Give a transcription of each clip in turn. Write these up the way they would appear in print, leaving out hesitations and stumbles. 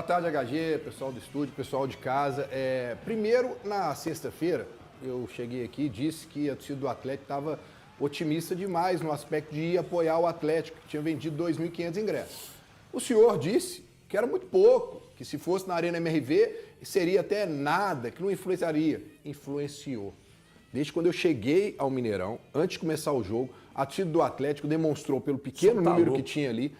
Boa tarde, HG, pessoal do estúdio, pessoal de casa. Primeiro, na sexta-feira, eu cheguei aqui e disse que a torcida do Atlético estava otimista demais no aspecto de ir apoiar o Atlético, que tinha vendido 2.500 ingressos. O senhor disse que era muito pouco, que se fosse na Arena MRV seria até nada, que não influenciaria. Influenciou. Desde quando eu cheguei ao Mineirão, antes de começar o jogo, a torcida do Atlético demonstrou pelo pequeno número que tinha ali,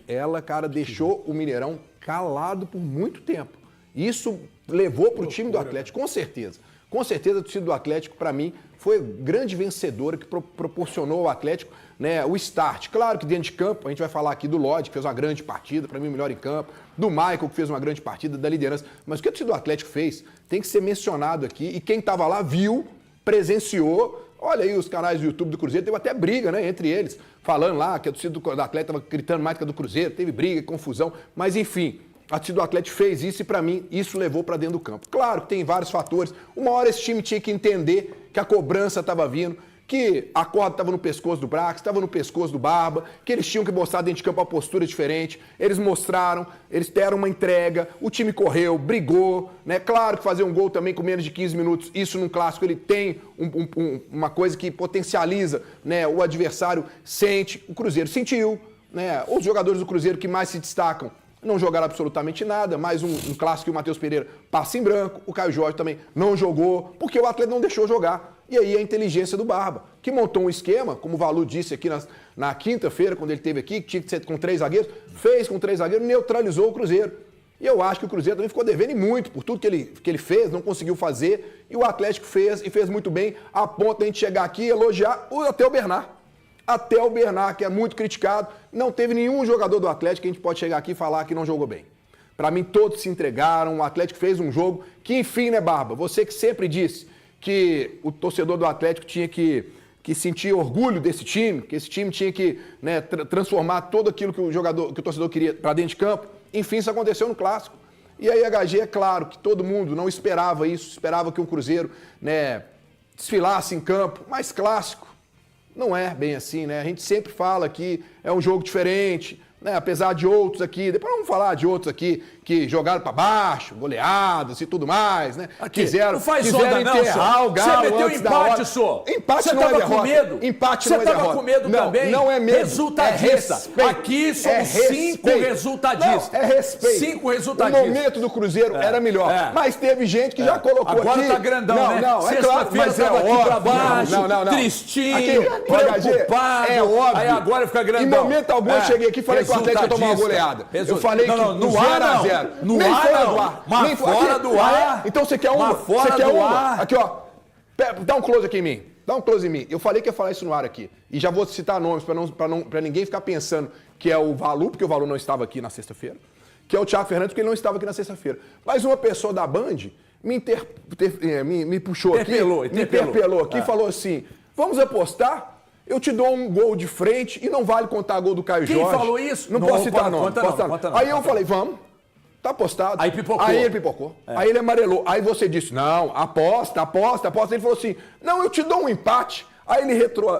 ela, cara, deixou o Mineirão calado por muito tempo. Isso levou para o time do Atlético, com certeza. Com certeza a torcida do Atlético, para mim, foi grande vencedora que proporcionou ao Atlético, né, o start. Claro que dentro de campo, a gente vai falar aqui do Lodge, que fez uma grande partida, para mim o melhor em campo, do Michael, que fez uma grande partida, da liderança. Mas o que a torcida do Atlético fez tem que ser mencionado aqui, e quem estava lá viu, presenciou. Olha aí os canais do YouTube do Cruzeiro, teve até briga, né, entre eles, falando lá que a torcida do Atlético estava gritando mais que a do Cruzeiro, teve briga, confusão, mas enfim, a torcida do Atlético fez isso e para mim isso levou para dentro do campo. Claro que tem vários fatores, uma hora esse time tinha que entender que a cobrança estava vindo, que a corda estava no pescoço do Brax, estava no pescoço do Barba, que eles tinham que mostrar dentro de campo uma postura diferente. Eles mostraram, eles deram uma entrega, o time correu, brigou, né? Claro que fazer um gol também com menos de 15 minutos, isso num clássico ele tem uma coisa que potencializa, né? O adversário sente, o Cruzeiro sentiu, né? Os jogadores do Cruzeiro que mais se destacam não jogaram absolutamente nada, mais um clássico que o Matheus Pereira passa em branco, o Caio Jorge também não jogou, porque o Atlético não deixou jogar. E aí a inteligência do Barba, que montou um esquema, como o Valu disse aqui na quinta-feira, quando ele esteve aqui, que tinha que ser com 3 zagueiros, fez com 3 zagueiros, neutralizou o Cruzeiro. E eu acho que o Cruzeiro também ficou devendo muito por tudo que ele fez, não conseguiu fazer, e o Atlético fez, e fez muito bem, a ponto de a gente chegar aqui e elogiar até o Bernard. Até o Bernard, que é muito criticado, não teve nenhum jogador do Atlético que a gente pode chegar aqui e falar que não jogou bem. Para mim, todos se entregaram, o Atlético fez um jogo que, enfim, né, Barba? Você que sempre disse que o torcedor do Atlético tinha que sentir orgulho desse time, que esse time tinha que, né, transformar tudo aquilo que o torcedor queria para dentro de campo. Enfim, isso aconteceu no Clássico. E aí, HG, é claro que todo mundo não esperava isso, esperava que o Cruzeiro, né, desfilasse em campo, mas Clássico não é bem assim, né? A gente sempre fala que é um jogo diferente, né? Apesar de outros aqui, depois vamos falar de outros aqui que jogaram para baixo, goleadas e tudo mais, né? Aqui, quiseram não faz onda não, enterrar o Galo. Você meteu antes empate, da só. Empate você não é tava derrota. Com medo? Empate você não é derrota. Você tava com medo também? Não é medo. Resultadista. Aqui somos 5 resultadistas. Não, é respeito. 5 resultadistas. O momento do Cruzeiro era melhor. Mas teve gente que já colocou agora aqui. Agora tá grandão, né? Não, é claro, mas tava aqui pra baixo, não. tristinho, preocupado. É óbvio. Aí agora fica grandão. Em momento algum eu cheguei aqui e falei que o Atlético ia tomar uma goleada. Eu falei que no ar 0x0. No ar não. Mas fora do ar. Então você quer uma? Você quer uma? Aqui, ó. Dá um close aqui em mim. Dá um close em mim. Eu falei que ia falar isso no ar aqui. E já vou citar nomes para ninguém ficar pensando que é o Valu, porque o Valu não estava aqui na sexta-feira, que é o Thiago Fernandes, porque ele não estava aqui na sexta-feira. Mas uma pessoa da Band me puxou aqui, me interpelou aqui e falou assim, vamos apostar? Eu te dou um gol de frente e não vale contar gol do Caio Jorge. Quem falou isso? Não posso citar nome. Conta não. Aí eu falei, vamos. Tá apostado. Aí pipocou. Aí ele pipocou. Aí ele amarelou. Aí você disse, não, aposta. Ele falou assim, não, eu te dou um empate. Aí ele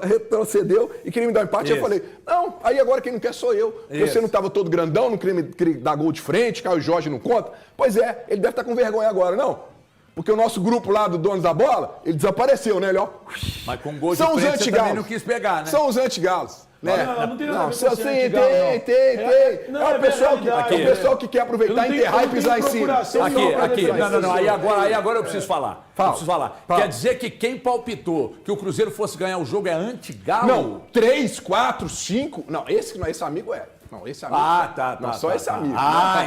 retrocedeu e queria me dar um empate. Aí eu falei, não, aí agora quem não quer sou eu. Você não estava todo grandão, não queria dar gol de frente, Caio Jorge não conta. Pois é, ele deve estar com vergonha agora, não? Porque o nosso grupo lá do Donos da Bola, ele desapareceu, né? Ele, ó. Mas com gol de frente você também não quis pegar, né? São os antigalos. Né? Não tem nada a ver com tem. É o pessoal que quer aproveitar, enterrar e pisar em cima. Aqui. Não. Aí agora eu preciso falar. Fala. Quer dizer que quem palpitou que o Cruzeiro fosse ganhar o jogo é anti-galo? Não, 3, 4, 5. Não, esse amigo é. Não, esse amigo. Tá. Só esse amigo.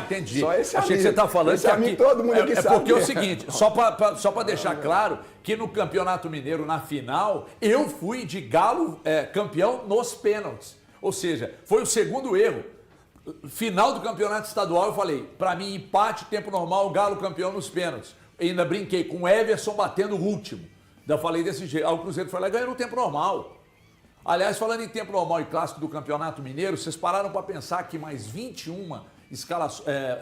Entendi. Só esse amigo. Achei que você estava falando esse amigo todo mundo aqui sabe. É porque é o seguinte, só para deixar claro que no Campeonato Mineiro, na final, eu fui de Galo campeão nos pênaltis. Ou seja, foi o segundo erro. Final do Campeonato Estadual, eu falei, para mim, empate, tempo normal, Galo campeão nos pênaltis. Eu ainda brinquei com o Everson batendo o último. Ainda falei desse jeito. Aí o Cruzeiro foi lá e ganhou no tempo normal. Aliás, falando em tempo normal e clássico do Campeonato Mineiro, vocês pararam para pensar que mais 21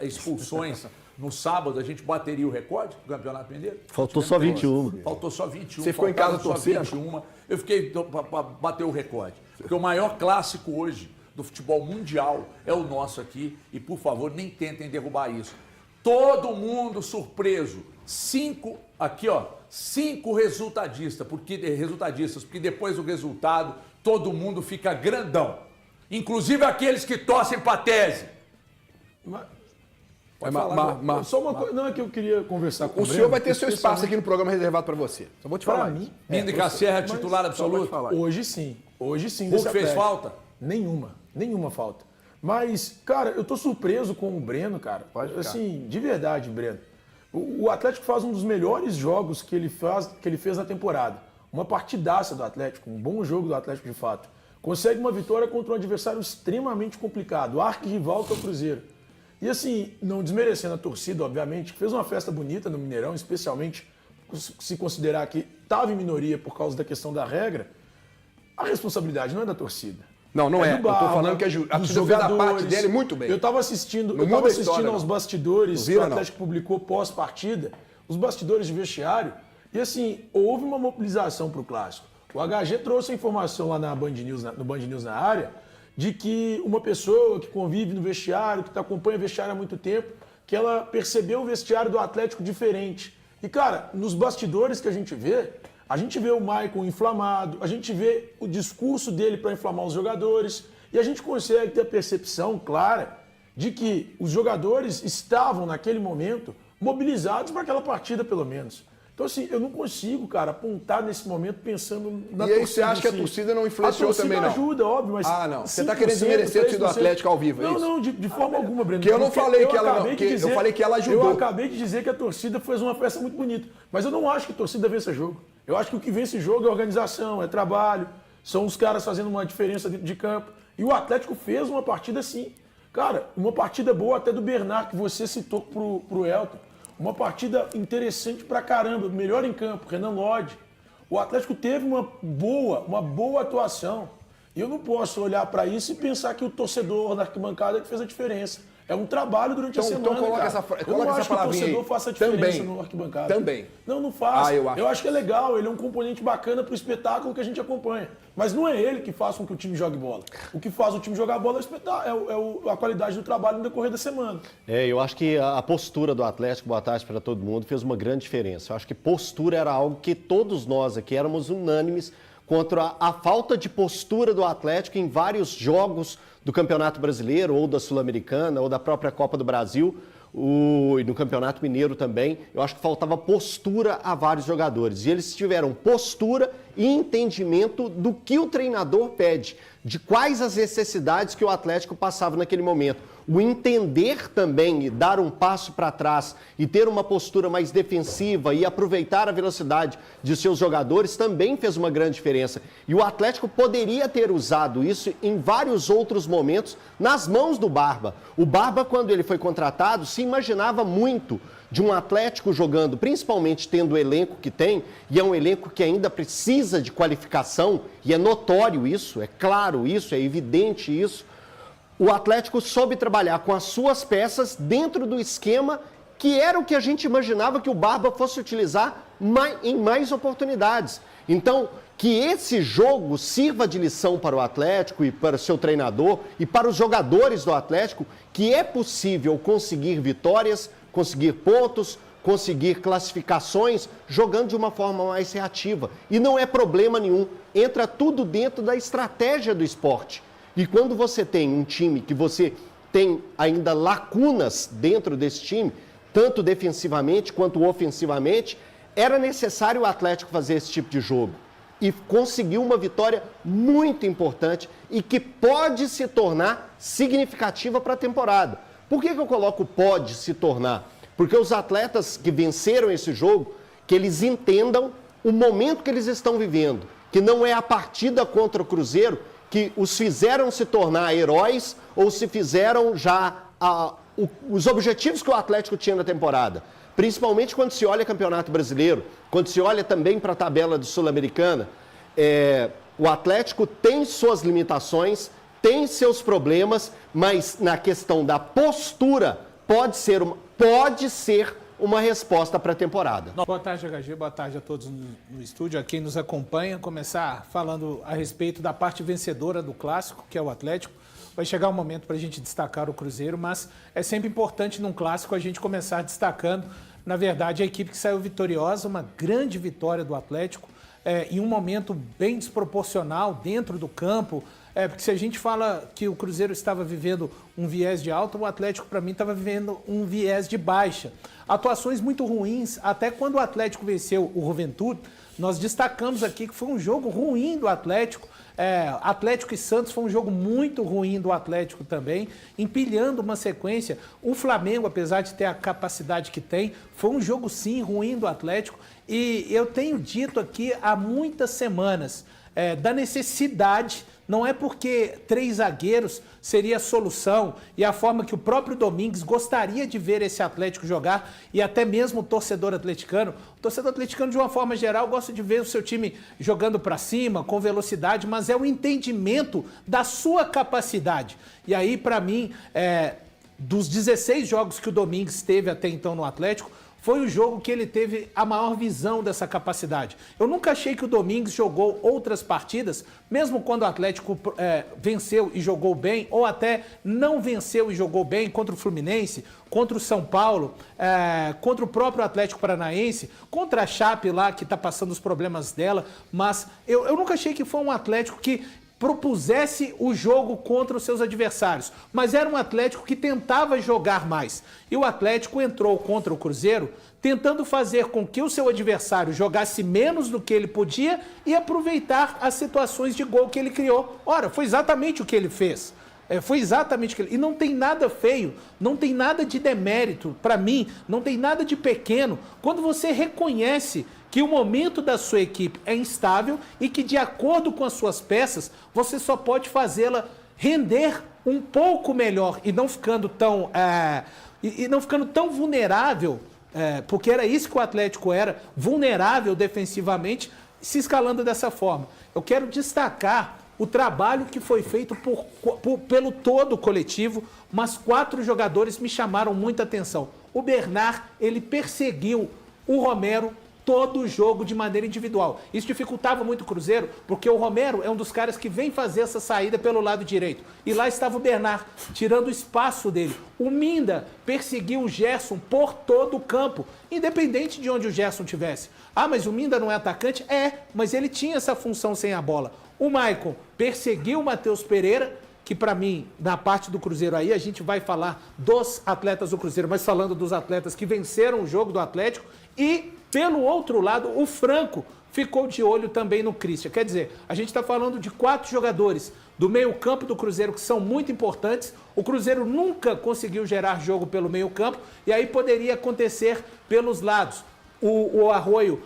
expulsões no sábado a gente bateria o recorde do Campeonato Mineiro? Faltou só 21. Faltou só 21. Você ficou em casa torcendo? 21. Eu fiquei para bater o recorde. Porque o maior clássico hoje do futebol mundial é o nosso aqui e, por favor, nem tentem derrubar isso. Todo mundo surpreso. 5 resultadistas, porque depois do resultado todo mundo fica grandão. Inclusive aqueles que torcem para a tese. Só uma coisa, não é que eu queria conversar com o senhor vai ter seu espaço aqui no programa reservado para você. Só vou te falar. Minda Serra, titular absoluto. Hoje sim. Hulk fez falta? Nenhuma falta. Mas, cara, eu tô surpreso com o Breno, cara. Assim, de verdade, Breno. O Atlético faz um dos melhores jogos que ele fez na temporada. Uma partidaça do Atlético, um bom jogo do Atlético de fato. Consegue uma vitória contra um adversário extremamente complicado, o arquirrival que é o Cruzeiro. E assim, não desmerecendo a torcida, obviamente, que fez uma festa bonita no Mineirão, especialmente se considerar que estava em minoria por causa da questão da regra, a responsabilidade não é da torcida. Não é. Do Barba, eu tô falando que a torcida fez a parte dele muito bem. Eu estava assistindo aos bastidores que o Atlético publicou pós-partida, os bastidores de vestiário, e assim, houve uma mobilização para o Clássico. O HG trouxe a informação lá no Band News na área, de que uma pessoa que convive no vestiário, que acompanha o vestiário há muito tempo, que ela percebeu o vestiário do Atlético diferente. E, cara, nos bastidores que a gente vê o Maicon inflamado, a gente vê o discurso dele para inflamar os jogadores, e a gente consegue ter a percepção clara de que os jogadores estavam, naquele momento, mobilizados para aquela partida, pelo menos. Então, assim, eu não consigo, cara, apontar nesse momento pensando na torcida. E aí você acha que a torcida não influenciou também, não? A torcida ajuda, óbvio, mas... não. Você está querendo desmerecer a torcida do Atlético ao vivo, é isso? Não, de forma alguma, Breno. Porque eu não falei que ela não... Eu falei que ela ajudou. Eu acabei de dizer que a torcida fez uma festa muito bonita. Mas eu não acho que a torcida vença jogo. Eu acho que o que vence jogo é organização, é trabalho, são os caras fazendo uma diferença dentro de campo. E o Atlético fez uma partida assim. Cara, uma partida boa até do Bernard, que você citou pro Elton. Uma partida interessante pra caramba, melhor em campo, Renan Lodge. O Atlético teve uma boa atuação. E eu não posso olhar para isso e pensar que o torcedor na arquibancada que fez a diferença. É um trabalho durante a semana. Então coloca essa palavrinha que o torcedor aí. faça a diferença no arquibancada. Também. Não faz. Eu acho que é legal, ele é um componente bacana pro espetáculo que a gente acompanha. Mas não é ele que faz com que o time jogue bola. O que faz o time jogar bola é a qualidade do trabalho no decorrer da semana. Eu acho que a postura do Atlético, boa tarde para todo mundo, fez uma grande diferença. Eu acho que postura era algo que todos nós aqui éramos unânimes contra a falta de postura do Atlético em vários jogos do Campeonato Brasileiro, ou da Sul-Americana, ou da própria Copa do Brasil, e no Campeonato Mineiro também. Eu acho que faltava postura a vários jogadores. E eles tiveram postura e entendimento do que o treinador pede, de quais as necessidades que o Atlético passava naquele momento. O entender também e dar um passo para trás e ter uma postura mais defensiva e aproveitar a velocidade de seus jogadores também fez uma grande diferença. E o Atlético poderia ter usado isso em vários outros momentos nas mãos do Barba. O Barba, quando ele foi contratado, se imaginava muito de um Atlético jogando, principalmente tendo o elenco que tem, e é um elenco que ainda precisa de qualificação, e é notório isso, é claro isso, é evidente isso. O Atlético soube trabalhar com as suas peças dentro do esquema que era o que a gente imaginava que o Barba fosse utilizar em mais oportunidades. Então, que esse jogo sirva de lição para o Atlético e para o seu treinador e para os jogadores do Atlético, que é possível conseguir vitórias, conseguir pontos, conseguir classificações jogando de uma forma mais reativa. E não é problema nenhum, entra tudo dentro da estratégia do esporte. E quando você tem um time que você tem ainda lacunas dentro desse time, tanto defensivamente quanto ofensivamente, era necessário o Atlético fazer esse tipo de jogo. E conseguiu uma vitória muito importante e que pode se tornar significativa para a temporada. Por que eu coloco pode se tornar? Porque os atletas que venceram esse jogo, que eles entendam o momento que eles estão vivendo, que não é a partida contra o Cruzeiro que os fizeram se tornar heróis ou se fizeram já os objetivos que o Atlético tinha na temporada. Principalmente quando se olha Campeonato Brasileiro, quando se olha também para a tabela do Sul-Americana, o Atlético tem suas limitações, tem seus problemas, mas na questão da postura pode ser uma resposta para a temporada. Boa tarde, HG. Boa tarde a todos no estúdio, a quem nos acompanha. Começar falando a respeito da parte vencedora do Clássico, que é o Atlético. vai chegar um momento para a gente destacar o Cruzeiro, mas é sempre importante num clássico a gente começar destacando, na verdade, a equipe que saiu vitoriosa, uma grande vitória do Atlético, em um momento bem desproporcional dentro do campo, porque se a gente fala que o Cruzeiro estava vivendo um viés de alta, o Atlético, para mim, estava vivendo um viés de baixa. Atuações muito ruins, até quando o Atlético venceu o Juventude, nós destacamos aqui que foi um jogo ruim do Atlético. Atlético e Santos foi um jogo muito ruim do Atlético também, empilhando uma sequência. O Flamengo, apesar de ter a capacidade que tem, foi um jogo sim ruim do Atlético. E eu tenho dito aqui há muitas semanas da necessidade, não é porque 3 zagueiros seria a solução e a forma que o próprio Domingues gostaria de ver esse Atlético jogar, e até mesmo o torcedor atleticano. O torcedor atleticano, de uma forma geral, gosta de ver o seu time jogando para cima, com velocidade, mas é o entendimento da sua capacidade. E aí, para mim, dos 16 jogos que o Domingues teve até então no Atlético, foi o jogo que ele teve a maior visão dessa capacidade. Eu nunca achei que o Domingues jogou outras partidas, mesmo quando o Atlético venceu e jogou bem, ou até não venceu e jogou bem contra o Fluminense, contra o São Paulo, contra o próprio Atlético Paranaense, contra a Chape lá, que está passando os problemas dela, mas eu nunca achei que foi um Atlético que propusesse o jogo contra os seus adversários, mas era um Atlético que tentava jogar mais. E o Atlético entrou contra o Cruzeiro tentando fazer com que o seu adversário jogasse menos do que ele podia e aproveitar as situações de gol que ele criou. Ora, foi exatamente o que ele fez. Foi exatamente o que ele... E não tem nada feio, não tem nada de demérito, para mim, não tem nada de pequeno, quando você reconhece que o momento da sua equipe é instável e que, de acordo com as suas peças, você só pode fazê-la render um pouco melhor e não ficando tão, vulnerável, porque era isso que o Atlético era, vulnerável defensivamente, se escalando dessa forma. Eu quero destacar o trabalho que foi feito pelo todo o coletivo, mas 4 jogadores me chamaram muita atenção. O Bernard, ele perseguiu o Romero todo o jogo de maneira individual. Isso dificultava muito o Cruzeiro, porque o Romero é um dos caras que vem fazer essa saída pelo lado direito. E lá estava o Bernard, tirando o espaço dele. O Minda perseguiu o Gerson por todo o campo, independente de onde o Gerson estivesse. Ah, mas o Minda não é atacante? Mas ele tinha essa função sem a bola. O Maicon perseguiu o Matheus Pereira, que para mim, na parte do Cruzeiro aí, a gente vai falar dos atletas do Cruzeiro, mas falando dos atletas que venceram o jogo do Atlético. E, pelo outro lado, o Franco ficou de olho também no Christian. Quer dizer, a gente está falando de 4 jogadores do meio-campo do Cruzeiro que são muito importantes. O Cruzeiro nunca conseguiu gerar jogo pelo meio-campo, e aí poderia acontecer pelos lados. O Arroio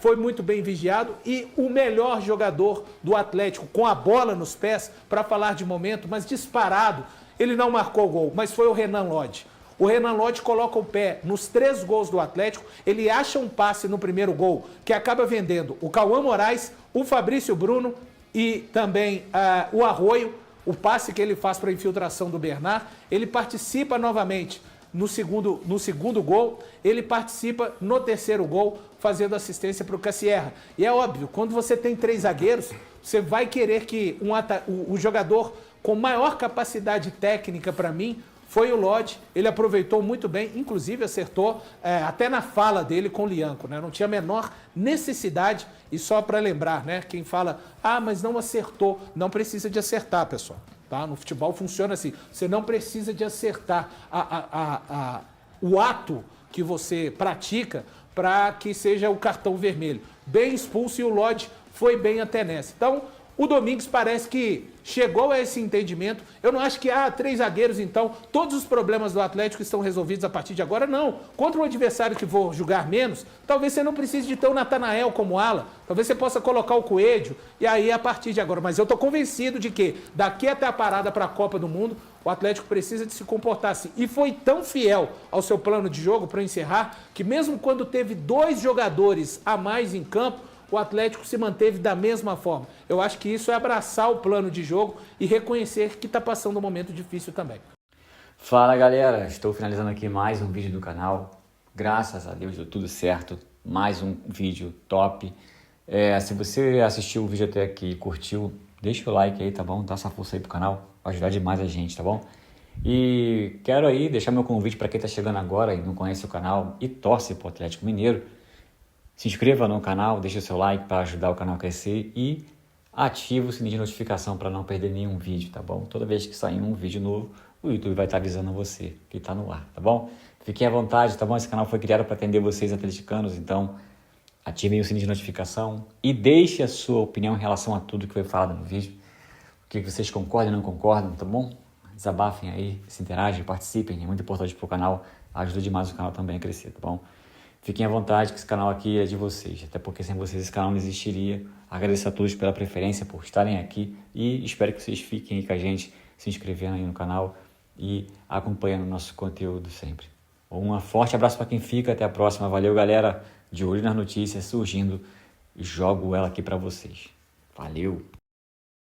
foi muito bem vigiado, e o melhor jogador do Atlético, com a bola nos pés, para falar de momento, mas disparado, ele não marcou gol, mas foi o Renan Lodge. O Renan Lodge coloca o pé nos 3 gols do Atlético, ele acha um passe no primeiro gol, que acaba vendendo o Cauã Moraes, o Fabrício Bruno e também o Arroio, o passe que ele faz para a infiltração do Bernard. Ele participa novamente no segundo gol, ele participa no terceiro gol, fazendo assistência para o Cassierra. E é óbvio, quando você tem 3 zagueiros, você vai querer que o jogador com maior capacidade técnica, para mim, foi o Lodge. Ele aproveitou muito bem, inclusive acertou até na fala dele com o Lianco, né? Não tinha a menor necessidade. E só para lembrar, né? Quem fala, mas não acertou, não precisa de acertar, pessoal. Tá? No futebol funciona assim, você não precisa de acertar o ato que você pratica para que seja o cartão vermelho. Bem expulso, e o Lodge foi bem até nessa. Então, o Domingues parece que chegou a esse entendimento. Eu não acho que 3 zagueiros, então, todos os problemas do Atlético estão resolvidos a partir de agora, não. Contra um adversário que for jogar menos, talvez você não precise de ter o Natanael como ala, talvez você possa colocar o Coelho, e aí a partir de agora. Mas eu estou convencido de que daqui até a parada para a Copa do Mundo, o Atlético precisa de se comportar assim. E foi tão fiel ao seu plano de jogo, para encerrar, que mesmo quando teve 2 jogadores a mais em campo, o Atlético se manteve da mesma forma. Eu acho que isso é abraçar o plano de jogo e reconhecer que está passando um momento difícil também. Fala, galera, estou finalizando aqui mais um vídeo do canal. Graças a Deus deu tudo certo, mais um vídeo top. Se você assistiu o vídeo até aqui e curtiu, deixa o like aí, tá bom? Dá essa força aí pro canal. Vai ajudar demais a gente, tá bom? E quero aí deixar meu convite para quem está chegando agora e não conhece o canal e torce para o Atlético Mineiro. Se inscreva no canal, deixe o seu like para ajudar o canal a crescer e ative o sininho de notificação para não perder nenhum vídeo, tá bom? Toda vez que sair um vídeo novo, o YouTube vai estar avisando você que está no ar, tá bom? Fiquem à vontade, tá bom? Esse canal foi criado para atender vocês atleticanos, então ativem o sininho de notificação e deixe a sua opinião em relação a tudo que foi falado no vídeo. O que vocês concordam e não concordam, tá bom? Desabafem aí, se interagem, participem, é muito importante pro canal, ajuda demais o canal também a crescer, tá bom? Fiquem à vontade que esse canal aqui é de vocês, até porque sem vocês esse canal não existiria. Agradeço a todos pela preferência, por estarem aqui e espero que vocês fiquem aí com a gente, se inscrevendo aí no canal e acompanhando o nosso conteúdo sempre. Um forte abraço para quem fica, até a próxima, valeu galera, de olho nas notícias surgindo e jogo ela aqui para vocês. Valeu!